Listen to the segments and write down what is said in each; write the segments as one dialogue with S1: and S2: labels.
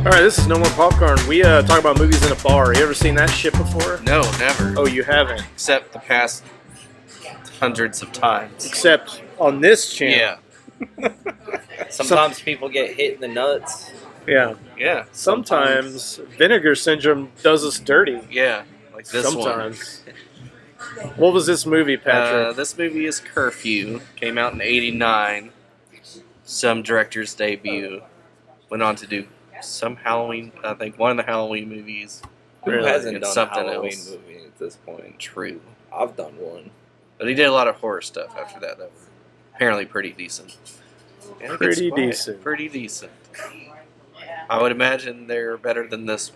S1: All right, this is No More Popcorn. We talk about movies in a bar. You ever seen that shit before?
S2: No, never.
S1: Oh, you haven't?
S2: Except the past hundreds of times.
S1: Except on this channel.
S2: Yeah.
S3: Sometimes people get hit in the nuts.
S1: Yeah.
S2: Yeah.
S1: Sometimes Vinegar Syndrome does us dirty.
S2: Yeah. Like this
S1: Sometimes. What was this movie, Patrick?
S2: This movie is Curfew. Came out in '89. Some director's debut. Went on to do some Halloween. I think one of the Halloween movies.
S3: Who
S1: Really?
S3: hasn't
S2: And
S3: done a
S2: something
S3: Halloween
S2: else.
S3: movie at this point?
S2: True.
S3: I've done one.
S2: But he did a lot of horror stuff after that. That were apparently pretty decent. And it gets
S1: Pretty
S2: quiet.
S1: decent.
S2: Pretty decent. I would imagine they're better than this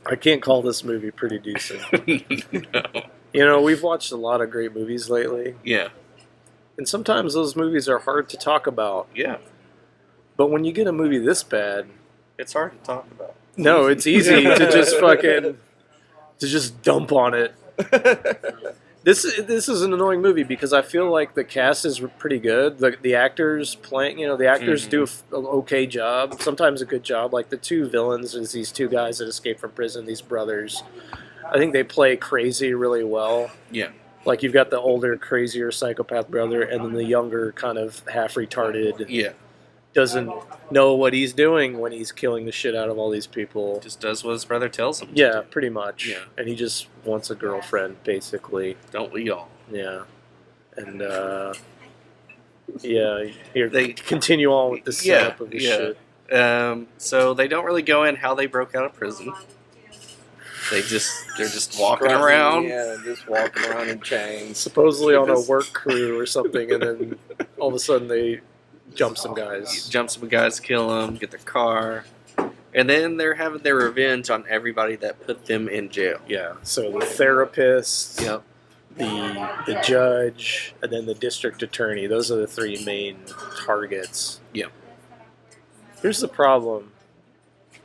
S1: I can't call this movie pretty decent.
S2: one. No.
S1: You know, we've watched a lot of great movies lately,
S2: Yeah.
S1: and sometimes those movies are hard to talk about.
S2: Yeah.
S1: But when you get a movie this bad,
S2: It's hard to talk about.
S1: no, it's easy to just dump on it. This is an annoying movie because I feel like the cast is pretty good. The actors playing, the actors do an okay job. Sometimes a good job. Like the two villains is these two guys that escaped from prison. These brothers, I think they play crazy really well.
S2: Yeah.
S1: Like you've got the older, crazier psychopath brother, and then the younger, kind of half retarded,
S2: Yeah.
S1: doesn't know what he's doing when he's killing the shit out of all these people.
S2: Just does what his brother tells him. to
S1: Yeah,
S2: do.
S1: pretty much.
S2: Yeah.
S1: And he just wants a girlfriend, basically.
S2: Don't we all?
S1: Yeah. And, yeah, here,
S2: They-
S1: continue on with the setup of this shit.
S2: So they don't really go in how they broke out of prison. They're just walking
S3: Strutting,
S2: around.
S3: Yeah, just walking around in chains.
S1: Supposedly on a
S2: Because-
S1: work crew or something, and then all of a sudden they jump some guys.
S2: Jump some guys, kill them, get their car, and then they're having their revenge on everybody that put them in jail.
S1: Yeah, so the therapist,
S2: Yep.
S1: the judge, and then the district attorney. Those are the three main targets.
S2: Yep.
S1: Here's the problem.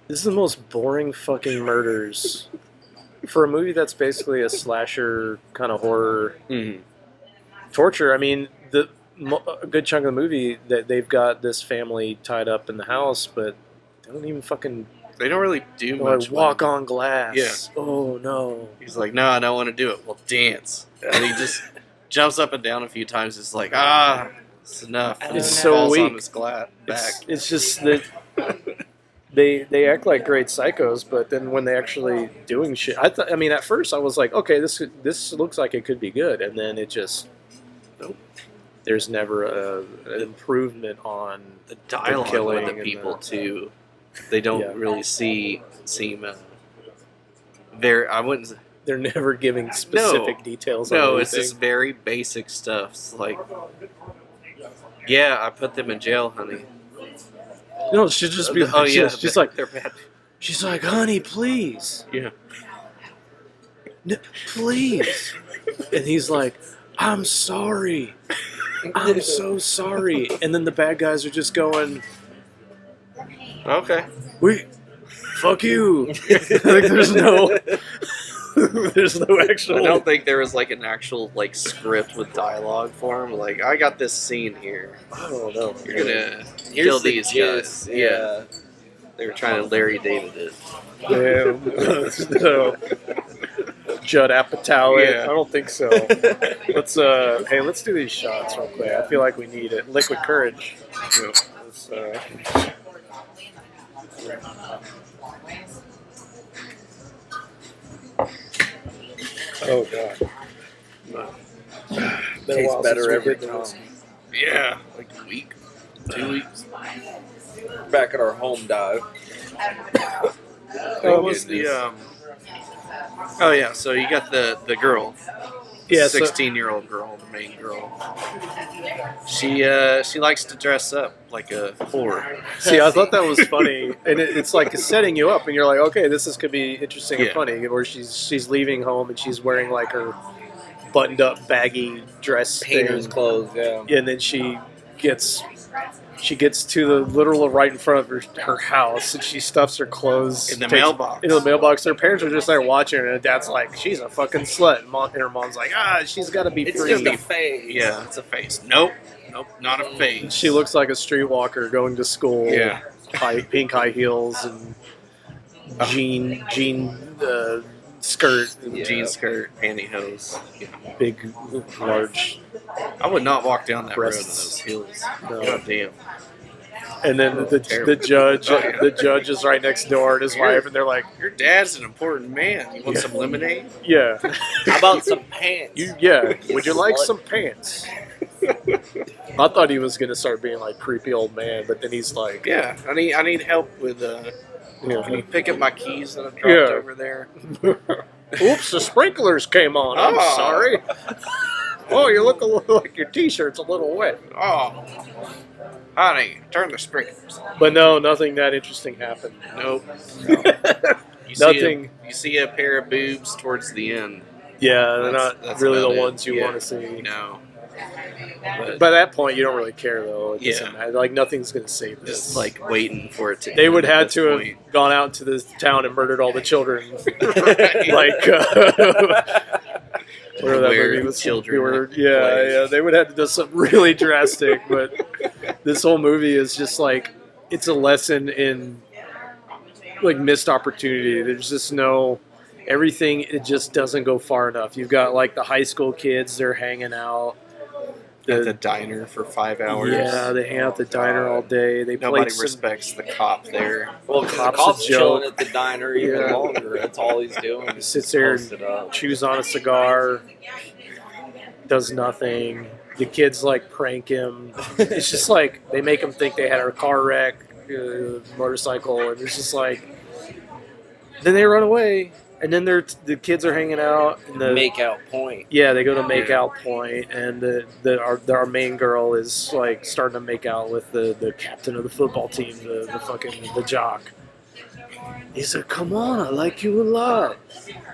S1: This is the most boring fucking murders for a movie that's basically a slasher kind of horror
S2: Mm-hmm.
S1: torture. I mean, a good chunk of the movie that they've got this family tied up in the house, but they don't even fucking
S2: They don't really do
S1: like
S2: much.
S1: walk
S2: with it.
S1: on glass.
S2: Yeah.
S1: Oh no.
S2: He's like, no, I don't want to do it. Well, dance. And he just jumps up and down a few times. It's like, it's enough.
S3: It's
S2: And
S1: so
S2: falls
S1: weak.
S2: on his back.
S1: It's just that they act like great psychos, but then when they actually doing shit, I mean, at first I was like, okay, this looks like it could be good, and then it just nope. There's never an improvement on
S2: The dialogue
S1: killing
S2: with the
S1: and
S2: people
S1: the-
S2: too. They don't
S1: Yeah.
S2: really seem very. I wouldn't.
S1: they're never giving specific details.
S2: No,
S1: on
S2: it's
S1: anything.
S2: just very basic stuff. It's like, yeah, I put them in jail, honey.
S1: No, she'd just be.
S2: Oh yeah,
S1: she's like,
S2: they're bad.
S1: she's like, honey, please,
S2: Yeah.
S1: please, and he's like, I'm sorry, I'm so sorry, and then the bad guys are just going,
S2: Okay.
S1: wait, fuck you. Like there's no actual.
S2: I don't think there was like an actual like script with dialogue for him. Like, I got this scene here.
S1: I don't know.
S2: You're gonna
S3: Here's
S2: kill
S3: the
S2: these
S3: gist,
S2: guys. Yeah. They were trying to Larry David it.
S1: No. Judd Apatow.
S2: Yeah.
S1: I don't think so. Let's do these shots real quick. I feel like we need it. Liquid courage. Let's, oh god. Been a
S3: Tastes
S1: while
S3: better
S1: since we
S3: every
S1: did
S3: time.
S1: this.
S2: Yeah, like a week, 2 weeks.
S3: Back at our home dive.
S2: What was the Oh yeah, so you got the girl,
S1: Yeah, so-
S2: 16-year-old girl, the main girl. She likes to dress up like a whore.
S1: See, I thought that was funny, and it's like setting you up, and you're like, okay, could be interesting and
S2: Yeah.
S1: funny. Where she's leaving home and she's wearing like her buttoned up baggy dress
S3: Painter's
S1: thing.
S3: clothes, yeah.
S1: And then she gets to the literal right in front of her house, and she stuffs her clothes
S2: In the mailbox.
S1: Into the mailbox. Her parents are just there watching her, and her dad's like, she's a fucking slut. And her mom's like, she's got to be
S3: It's
S1: free.
S3: just a phase.
S2: Yeah, it's a face. Nope, not a face.
S1: She looks like a streetwalker going to school.
S2: Yeah.
S1: Pink high heels and jean skirt,
S2: jean skirt, pantyhose. Yeah.
S1: big, large
S2: I would not walk down that
S1: breasts.
S2: road in those heels.
S1: No.
S2: God damn.
S1: And then the
S2: Terrible.
S1: judge,
S2: Oh, yeah.
S1: the judge is right next door, and his wife, and they're like,
S2: Your dad's an important man. You want some lemonade?
S1: "Yeah,
S3: How about some pants?
S1: Would you like some pants?" I thought he was gonna start being like creepy old man, but then he's like,
S2: Yeah, I need help with. Can
S1: yeah.
S2: you pick up my keys that I've dropped
S1: Yeah.
S2: over there?
S1: "Oops, the sprinklers came on. I'm
S2: Oh.
S1: sorry." "Oh, you look a little like your t-shirt's a little wet."
S2: Oh, honey, turn the sprinklers.
S1: But no, nothing that interesting happened.
S2: Nope. You
S1: Nothing.
S2: You see a pair of boobs towards the end.
S1: Yeah, they're not
S2: That's
S1: really the
S2: about it.
S1: ones you
S2: Yeah.
S1: want to see.
S2: No.
S1: By that point, you don't really care though. It
S2: Yeah.
S1: doesn't matter. Like nothing's gonna save this.
S2: Just like waiting for it to.
S1: They
S2: end
S1: would
S2: at
S1: have
S2: this
S1: to have
S2: point.
S1: gone out into this town and murdered all the children. Like whatever that
S2: Where
S1: movie was.
S2: children
S1: Yeah,
S2: play.
S1: yeah. They would have to do something really drastic. But this whole movie is just like it's a lesson in like missed opportunity. There's just no everything. It just doesn't go far enough. You've got like the high school kids. They're hanging out.
S2: At the diner for 5 hours.
S1: Yeah, they hang out at the diner all day. They
S2: Nobody
S1: played some.
S2: respects the cop there.
S3: Well, because the
S1: Cop's a
S3: cop's
S1: joke.
S3: chilling at the diner even
S1: Yeah.
S3: longer. That's all he's doing.
S1: He sits there and
S3: Posted up.
S1: chews on a cigar, does nothing. The kids like prank him. It's just like they make him think they had a car wreck, motorcycle, and it's just like. Then they run away, and then the kids are hanging out. And
S3: Make out point.
S1: yeah, they go to make out point, and our main girl is like starting to make out with the captain of the football team, the jock. He's like, "Come on, I like you a lot."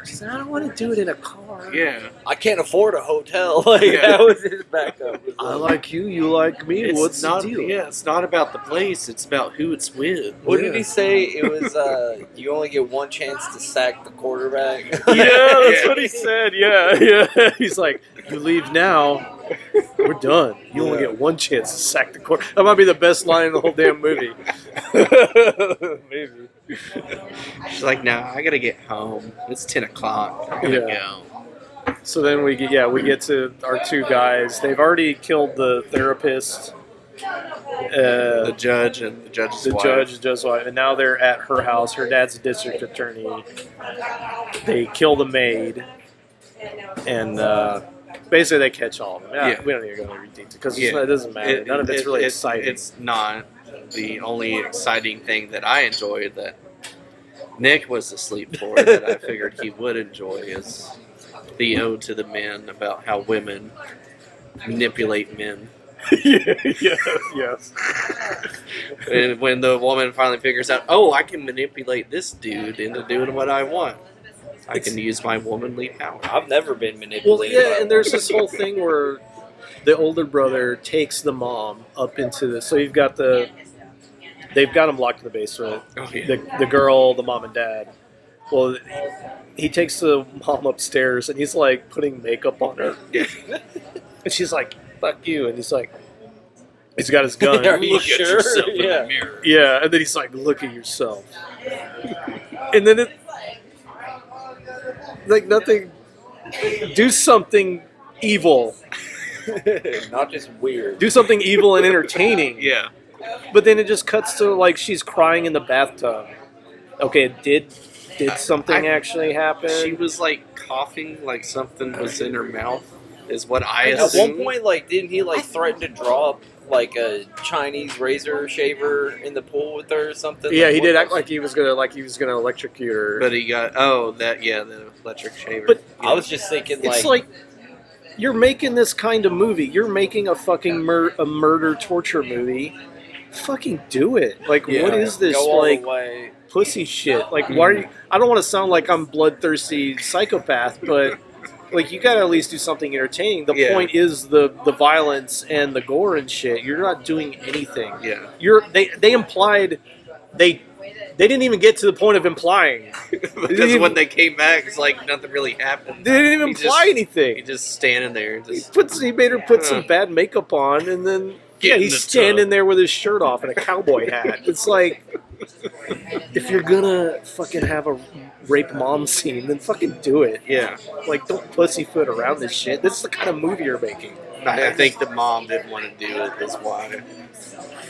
S1: She said, "I don't want to do it in a car."
S2: Yeah.
S3: I can't afford a hotel. Like
S2: Yeah.
S3: that was his backup. Was
S1: I like you, you like me.
S2: It's
S1: What's
S2: not,
S1: the deal?
S2: Yeah, it's not about the place. It's about who it's with.
S3: What did he say? It was you only get one chance to sack the quarterback.
S1: Yeah, that's
S2: Yeah.
S1: what he said. Yeah, yeah. He's like, "You leave now, we're done. You only
S3: Yeah.
S1: get one chance to sack the court." That might be the best line in the whole damn movie. Maybe.
S2: She's like, no, I gotta get home. It's 10 o'clock. I gotta
S1: Yeah.
S2: go.
S1: So then we get to our two guys. They've already killed the therapist,
S2: The judge and the judge's
S1: the
S2: wife.
S1: judge's wife, and now they're at her house. Her dad's a district attorney. They kill the maid, and basically they catch all of them.
S2: Yeah.
S1: We don't need to go into detail because
S2: Yeah.
S1: it doesn't matter. None of it's really exciting.
S2: It's not. The only exciting thing that I enjoyed that Nick was asleep for that I figured he would enjoy is the ode to the men about how women manipulate men.
S1: Yes.
S2: And when the woman finally figures out, oh, I can manipulate this dude into doing what I want. I can use my womanly power.
S3: I've never been
S1: Well,
S3: manipulated.
S1: yeah, and there's this whole thing where the older brother takes the mom up into the. So you've got they've got him locked in the basement.
S2: Oh, yeah.
S1: The girl, the mom and dad. Well, he takes the mom upstairs and he's like putting makeup on her, and she's like, "Fuck you," and he's like, he's got his gun.
S3: Are you
S2: Look
S3: sure?
S2: at yourself in
S3: Yeah.
S2: the mirror.
S1: Yeah, and then he's like, "Look at yourself," and then like nothing. Do something evil.
S3: Not just weird.
S1: Do something evil and entertaining.
S2: Yeah.
S1: But then it just cuts to like she's crying in the bathtub. Okay, did something actually happen?
S2: She was like coughing like something was in her mouth, is what I
S3: At
S2: assumed.
S3: one point, like, didn't he like threaten to drop like a Chinese razor shaver in the pool with her or something?
S1: Yeah,
S3: Like,
S1: he
S3: what
S1: did act
S3: was-
S1: like he was gonna electrocute her.
S2: But he got, the electric shaver.
S1: But
S3: I was just thinking,
S1: it's like you're making this kind of movie. You're making a fucking murder torture movie. Fucking do it. Like,
S2: Yeah.
S1: what is this
S3: go all
S1: like
S3: the way.
S1: pussy shit? Like, why are you? I don't want to sound like I'm bloodthirsty psychopath, but like, you gotta at least do something entertaining. The
S2: Yeah.
S1: point is the violence and the gore and shit. You're not doing anything.
S2: yeah.
S1: They implied they didn't even get to the point of implying.
S2: Because when they came back, it's like nothing really happened.
S1: They didn't even
S2: He
S1: imply
S2: just-
S1: anything.
S2: He just standing there. Just
S1: He made her put some bad makeup on, and then Yeah, he's standing there with his shirt off and a cowboy hat. It's like, if you're gonna fucking have a rape mom scene, then fucking do it.
S2: Yeah.
S1: Like, don't pussyfoot around this shit. This is the kind of movie you're making.
S2: I think the mom didn't want to do it. Is why.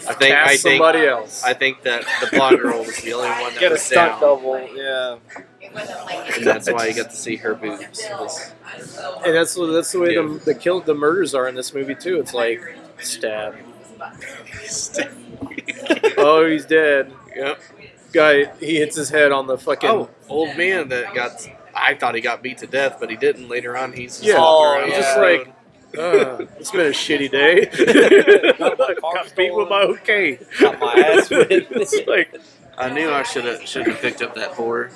S2: I
S1: Cast
S2: think
S1: somebody else.
S2: I think that the blonde girl was the only one that
S3: Get a
S2: was
S3: stunt
S2: down,
S3: double. Yeah.
S2: and that's why you got to see her boobs.
S1: And that's the way
S2: Yeah.
S1: the murders are in this movie too. It's like stab. Oh, he's dead.
S2: Yep.
S1: Guy, he hits his head on the fucking.
S2: Oh, old man that got. I thought he got beat to death, but he didn't. Later on, he's just
S1: Yeah.
S2: walking around.
S1: Just
S2: the
S1: like,
S2: road.
S1: It's been a shitty day. Got beat with my okay.
S3: Got my ass whipped.
S1: It's like,
S2: I knew I should have picked up that whore.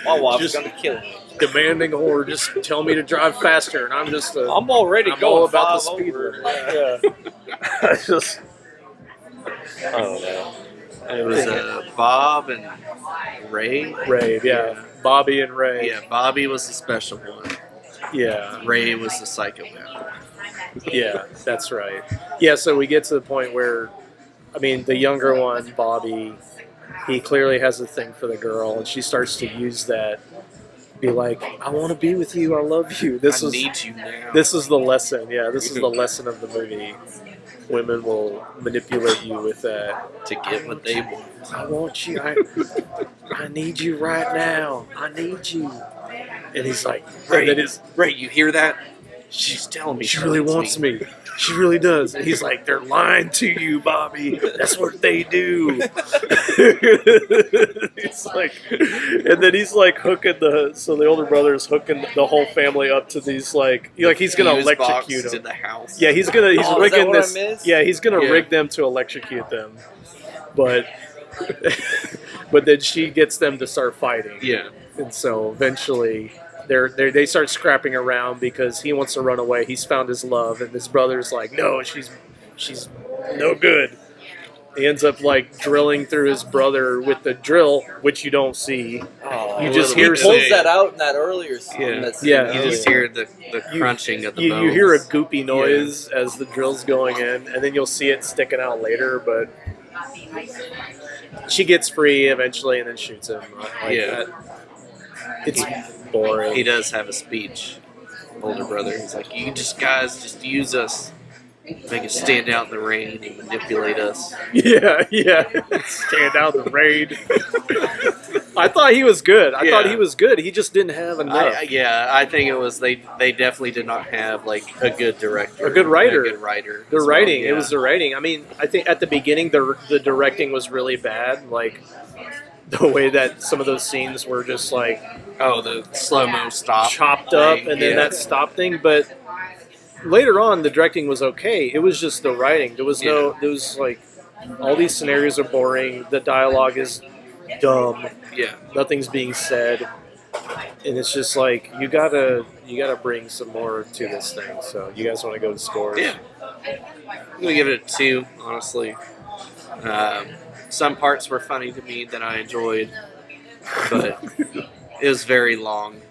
S3: My wife's
S1: Just-
S3: gonna kill me.
S1: demanding whore, just tell me to drive faster, and I'm just.
S3: I'm already
S1: I'm
S3: going
S1: all about the
S3: 5
S1: speed
S3: over.
S1: limit.
S3: Yeah.
S1: I just.
S3: I don't know.
S2: It was Bob and Ray.
S1: Ray, yeah. Bobby and Ray.
S2: Yeah, Bobby was the special one.
S1: Yeah,
S2: Ray was the psychopath.
S1: yeah, that's right. Yeah, so we get to the point where, I mean, the younger one, Bobby, he clearly has a thing for the girl, and she starts to use that. Be like, I want to be with you. I love you.
S2: I need you now.
S1: This is the lesson. Yeah, this is the lesson of the movie. Women will manipulate you with that.
S2: to get what they want.
S1: I want you. I need you right now. I need you. And he's like,
S2: Ray,
S1: that is.
S2: Ray, you hear that? She's telling me
S1: She really wants me. She really does. And he's like, they're lying to you, Bobby. That's what they do. He's like, and then he's like hooking the older brother's hooking the whole family up to these he's gonna
S2: Fuse box
S1: electrocute
S2: to
S1: them.
S2: the house.
S1: Yeah, he's
S3: Oh, is
S1: rigging
S3: that what I
S1: this.
S3: missed?
S1: Yeah, he's gonna
S2: Yeah.
S1: rig them to electrocute them, but but then she gets them to start fighting.
S2: Yeah.
S1: And so eventually they start scrapping around because he wants to run away. He's found his love, and his brother's like, no, she's no good. He ends up like drilling through his brother with the drill, which you don't see.
S3: Oh,
S1: You just
S3: he
S1: hear
S3: pulls
S2: some-
S3: that out in that earlier scene.
S2: Yeah.
S3: that scene
S1: Yeah.
S2: You
S3: earlier.
S2: just hear the
S1: You-
S2: crunching of the
S1: You
S2: bones.
S1: hear a goopy noise as the drill's going in, and then you'll see it sticking out later. But she gets free eventually, and then shoots him.
S2: Yeah.
S1: It's boring.
S2: He does have a speech. Older brother. He's like, you guys just use us. Make us stand out in the rain and manipulate us.
S1: Yeah. Stand out in the rain. I thought he was good. I thought
S2: Yeah.
S1: he was good. He just didn't have enough.
S2: I think it was they definitely did not have like a good director,
S1: A good writer.
S2: a good writer.
S1: The
S2: as well,
S1: writing,
S2: yeah.
S1: it was the writing. I mean, I think at the beginning the directing was really bad. Like the way that some of those scenes were just like
S2: the slow mo stop,
S1: chopped up,
S2: thing,
S1: and then
S2: yeah.
S1: that stop thing. But later on, the directing was okay. It was just the writing. There was like all these scenarios are boring. The dialogue is dumb.
S2: Yeah,
S1: Nothing's being said, and it's just like you gotta bring some more to this thing. So you guys want to go to scores?
S2: yeah. I'm gonna give it a 2, honestly. Some parts were funny to me that I enjoyed, but it was very long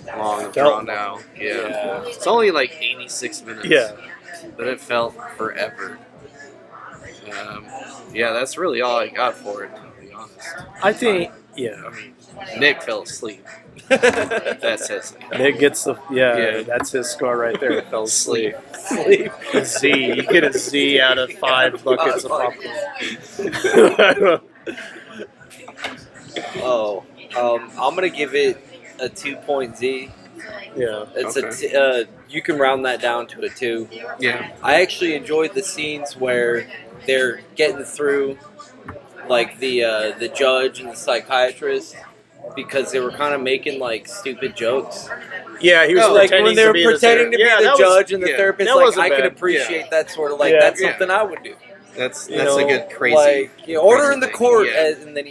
S2: and drawn out. Yeah. It's only like 86 minutes.
S1: Yeah.
S2: But it felt forever. That's really all I got for it, to be honest.
S1: I think.
S2: I
S1: Yeah.
S2: mean, Nick fell asleep. That's his thing.
S1: Nick gets the
S2: Yeah.
S1: That's his score right there. Fell asleep.
S2: Sleep.
S1: A Z. You get a Z out of 5 buckets of popcorn.
S3: Oh, I'm gonna give it a 2.Z.
S1: Yeah.
S3: It's you can round that down to a 2.
S2: Yeah.
S3: I actually enjoyed the scenes where they're getting through, like the judge and the psychiatrist, because they were kind of making like stupid jokes.
S1: Yeah, he was
S3: Like
S1: pretending
S3: when they were
S1: to be
S3: pretending to be the judge and the
S2: yeah,
S3: therapist.
S1: that
S3: Like
S1: wasn't
S3: I can
S1: bad.
S3: appreciate that sort of like
S1: Yeah.
S3: that's
S2: Yeah.
S3: something I would do.
S2: That's
S3: You
S2: a
S3: know,
S2: good crazy.
S3: like order
S2: crazy
S3: in the
S2: thing,
S3: court,
S2: yeah.
S3: and then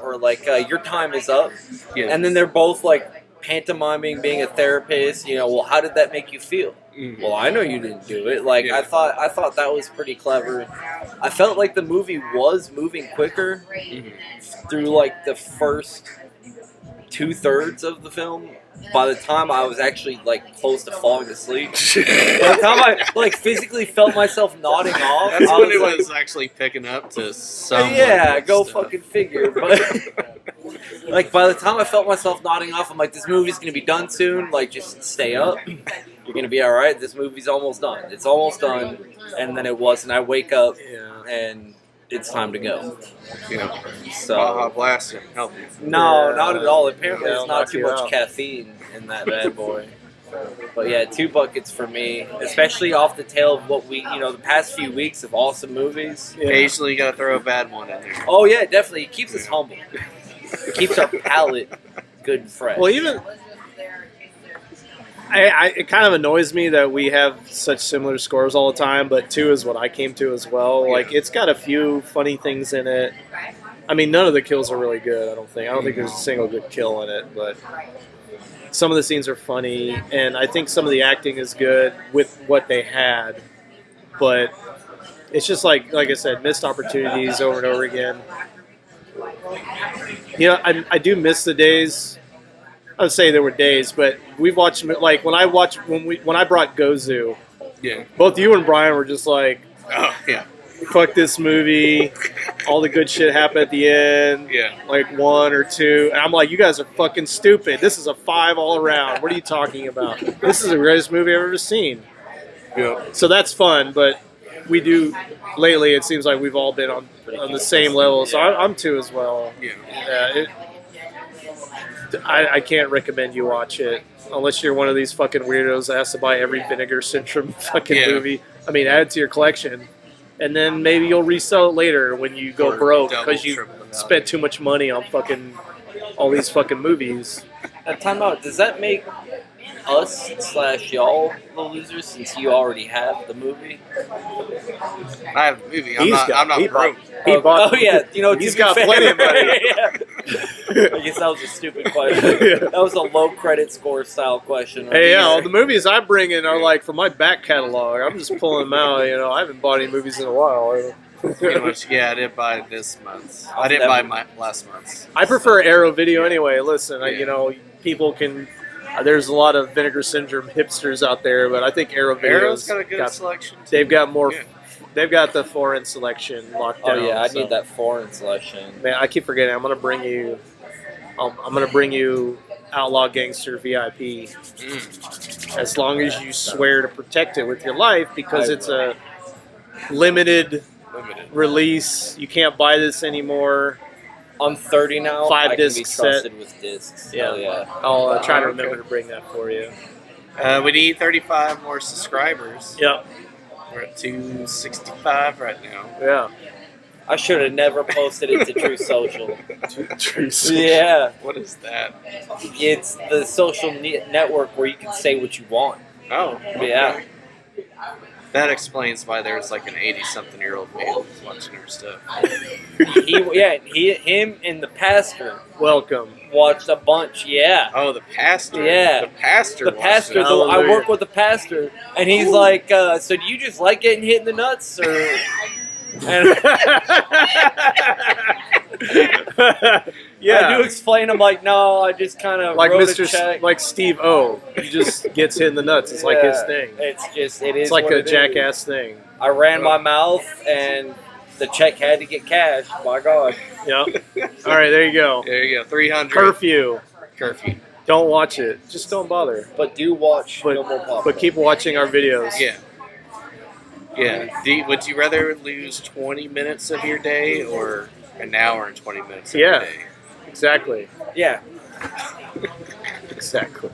S3: or like your time is up,
S2: Yeah.
S3: and then they're both like pantomiming being a therapist. Well, how did that make you feel?
S2: Mhm.
S3: Well, I know you didn't do it. Like
S2: Yeah.
S3: I thought that was pretty clever. I felt like the movie was moving quicker
S2: Mhm.
S3: through like the first 2/3 of the film, by the time I was actually like close to falling asleep, by the time I like physically felt myself nodding off,
S2: That's
S3: I
S2: when
S3: was
S2: it
S3: like,
S2: was actually picking up to some.
S3: yeah, go
S2: stuff.
S3: fucking figure. But like by the time I felt myself nodding off, I'm like, this movie's gonna be done soon. Like, just stay up. You're gonna be all right. This movie's almost done. It's almost done, and then it was, and I wake up
S1: Yeah.
S3: and it's time to go.
S2: Yeah.
S3: So
S2: Baja Blast didn't help you.
S3: no,
S1: Yeah.
S3: not at all. Apparently,
S1: Yeah,
S3: it's
S1: it'll
S3: not
S1: knock
S3: too
S1: you
S3: much
S1: out.
S3: caffeine in that bad boy. But yeah, 2 buckets for me, especially off the tail of what the past few weeks of awesome movies.
S1: Yeah.
S2: Occasionally, you gotta throw a bad one in there.
S3: Oh yeah, definitely. It keeps us humble. It keeps our palate good and fresh.
S1: Well, even it kind of annoys me that we have such similar scores all the time, but 2 is what I came to as well. Like, it's got a few funny things in it. I mean, none of the kills are really good, I don't think. I don't think there's a single good kill in it, but some of the scenes are funny, and I think some of the acting is good with what they had, but it's just like I said, missed opportunities over and over again. You know, I do miss the days. I would say there were days, but we've watched, like, when I brought Gozu,
S2: Yeah.
S1: both you and Brian were just like,
S2: Oh, yeah.
S1: fuck this movie, all the good shit happened at the end,
S2: Yeah.
S1: like 1 or 2, and I'm like, you guys are fucking stupid. This is a 5 all around. What are you talking about? This is the greatest movie I've ever seen.
S2: Yeah.
S1: So that's fun, but we do, lately it seems like we've all been on the same level, so I'm 2 as well.
S2: Yeah.
S1: I can't recommend you watch it unless you're one of these fucking weirdos that has to buy every Vinegar Syndrome fucking
S2: Yeah.
S1: movie. I mean, add it to your collection, and then maybe you'll resell it later when you go
S2: Or
S1: broke
S2: double,
S1: because you
S2: triple the value.
S1: spent too much money on fucking all these fucking movies.
S3: Time out. Does that make us/y'all the losers since you already have the movie?
S2: I have the movie. I'm
S1: He
S2: not broke.
S1: He bought.
S3: Oh yeah,
S1: He's
S3: to be
S1: got
S3: fair,
S1: plenty of money.
S3: Yeah. I guess that was a stupid question.
S1: Yeah.
S3: That was a low credit score style question.
S1: Hey, yeah, all the movies I bring in are like from my back catalog. I'm just pulling them out. You know, I haven't bought any movies in a while.
S2: Pretty much, yeah, I didn't buy this month. I didn't buy my last month.
S1: I prefer Arrow Video anyway. Listen,
S2: Yeah.
S1: you know, people can. There's a lot of Vinegar Syndrome hipsters out there, but I think Arrow
S2: Arrow's
S1: Video's
S2: got a good selection. Too.
S1: they've got more.
S2: Yeah.
S1: They've got the foreign selection locked down.
S3: Oh yeah, I
S1: so.
S3: need that foreign selection.
S1: Man, I keep forgetting. I'm gonna bring you. I'm gonna bring you Outlaw Gangster VIP. As long as you swear to protect it with your life, because
S3: I
S1: it's a limited
S2: Limited.
S1: release. You can't buy this anymore.
S3: I'm 30 now.
S1: 5
S3: I can be
S1: disc
S3: trusted with discs.
S1: Yeah.
S3: Hell yeah.
S1: I'll try to
S2: Okay.
S1: remember to bring that for you.
S2: We need 35 more subscribers.
S1: Yeah,
S2: We're at 265 right now.
S1: yeah.
S3: I should have never posted it to True Social.
S1: True.
S3: Yeah,
S2: What is that?
S3: it's the social network where you can say what you want.
S2: Oh,
S3: Yeah.
S2: That explains why there's like an 80-something-year-old male who's watching our stuff.
S3: Him and the pastor
S1: Welcome.
S3: watched a bunch. Yeah.
S2: Oh, the pastor.
S3: Yeah.
S2: The pastor.
S3: The
S2: watched
S3: pastor,
S2: it.
S3: though, I
S1: Hallelujah.
S3: work with the pastor, and he's like, so do you just like getting hit in the nuts? Or... And
S1: Yeah.
S3: I do explain, I'm like, no, I just kind of
S1: Like
S3: wrote
S1: Mr.
S3: a check.
S1: Like Steve O. He just gets hit in the nuts. It's like his
S3: Yeah,
S1: thing.
S3: It's just, it is
S1: It's like
S3: what
S1: a
S3: it is.
S1: jackass thing.
S3: I ran my mouth, and the check had to get cashed. My God.
S1: Yep. All right, there you go.
S2: There you go. 300.
S1: Curfew.
S2: Curfew.
S1: Don't watch it. Just don't bother.
S3: But do watch
S1: But-
S3: No More Pop.
S1: But keep watching our videos.
S2: Yeah. Yeah. Would you rather lose 20 minutes of your day or an hour and 20 minutes of
S1: Yeah.
S2: your day?
S1: Exactly.
S3: Yeah.
S1: Exactly.